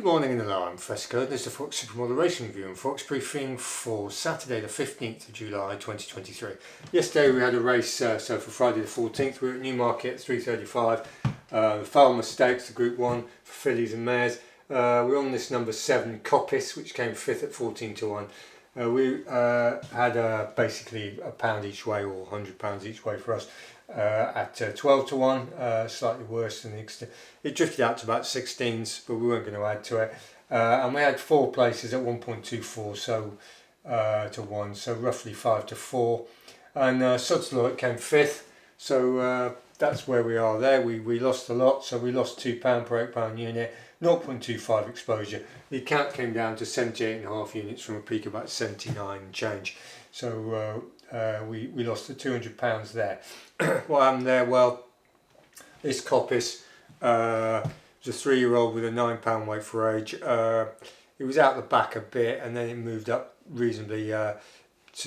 Good morning and hello, I'm Fresco. This is the Forex Supermodel Racing Review and Forex Briefing for Saturday the 15th of July 2023. Yesterday we had a race, so for Friday the 14th we were at Newmarket at 3:35. The Farmer Stakes, the Group 1 for fillies and mares. We're on this number 7 Coppice, which came 5th at 14 to 1. We had basically £1 each way or £100 each way for us. At 12 to 1, slightly worse than the extent. It drifted out to about 16s, but we weren't going to add to it. And we had 4 places at 1.24 to 1, so roughly 5 to 4. And Sod's Law came 5th, so that's where we are there. We lost a lot, so we lost £2 per £8 unit, 0.25 exposure. The account came down to 78.5 units from a peak of about 79 and change. So we lost the £200 there. What happened there? Well, this Coppice was a 3-year-old with a £9 weight for age. It was out the back a bit and then it moved up reasonably to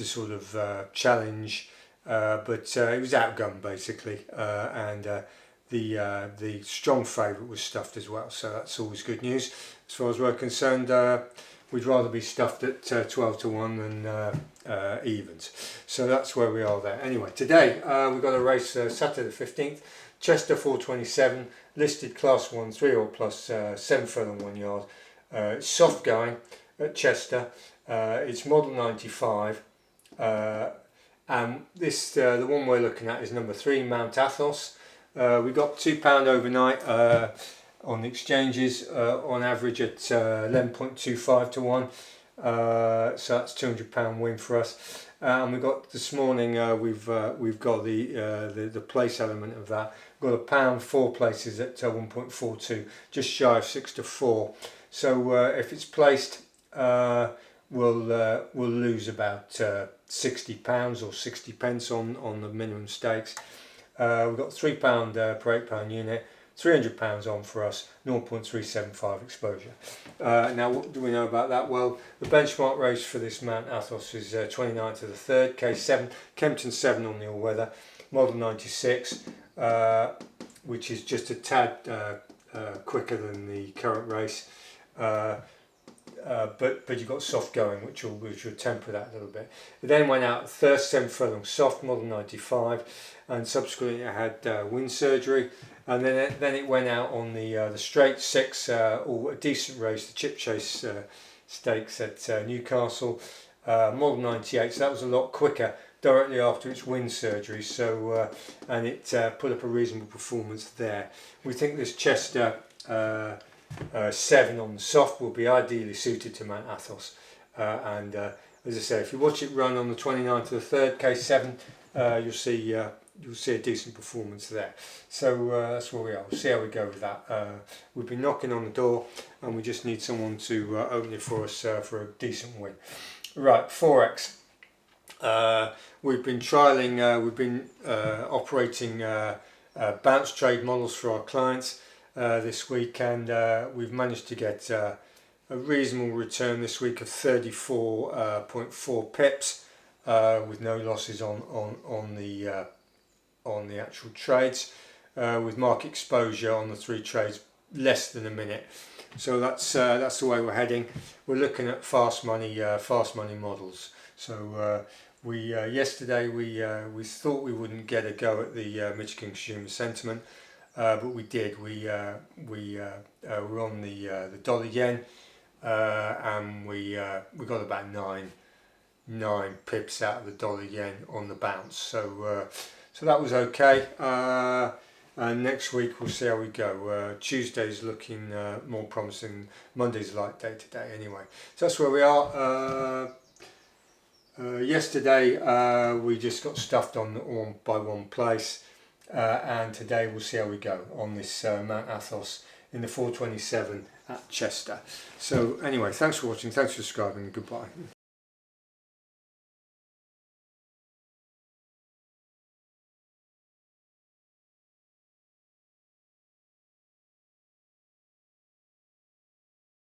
sort of challenge, but it was outgunned basically, and the strong favourite was stuffed as well, so that's always good news. As far as we're concerned, we'd rather be stuffed at 12 to 1 than evens. So that's where we are there. Anyway, today we've got a race Saturday the 15th, Chester 427, listed class 1, 3 plus 7 furlong 1 yard. It's soft going at Chester. It's model 95. And this the one we're looking at is number 3, Mount Athos. We got £2 overnight on the exchanges, on average at 11.25 to 1. So that's £200 win for us. And we got this morning we've got the place element of that. We've got £1, 4 places at 1.42, just shy of 6 to 4. So if it's placed, we'll lose about £60 or 60 pence on the minimum stakes. We've got £3 per £8 unit, £300 on for us, 0.375 exposure. Now what do we know about that? Well, the benchmark race for this Mount Athos is 29th of the 3rd, K7, Kempton 7 on the all-weather, model 96, which is just a tad quicker than the current race. But you've got soft going, which will temper that a little bit. It then went out first 7 furlong soft, model 95, and subsequently it had wind surgery, and then it went out on the straight 6, or a decent race, the Chip Chase Stakes at Newcastle, model 98. So that was a lot quicker directly after its wind surgery. So and it put up a reasonable performance there. We think this Chester 7 on the soft will be ideally suited to Mount Athos, and as I say, if you watch it run on the 29th of the 3rd, K7, you'll see a decent performance there. So that's where we are. We'll see how we go with that. We've been knocking on the door and we just need someone to open it for us for a decent win. Right, Forex. We've been trialling, we've been operating bounce trade models for our clients this week, and we've managed to get a reasonable return this week of 34.4 pips with no losses on the actual trades, with market exposure on the 3 trades less than a minute. So that's the way we're heading. We're looking at fast money models. So yesterday we thought we wouldn't get a go at the Michigan Consumer Sentiment. But we did. We were on the dollar yen, and we got about 9 pips out of the dollar yen on the bounce. So that was okay. And next week we'll see how we go. Tuesday's looking more promising. Monday's a light day today. Anyway, so that's where we are. Yesterday we just got stuffed by one place. And today we'll see how we go on this Mount Athos in the 427 at Chester. So anyway, thanks for watching, thanks for subscribing, goodbye.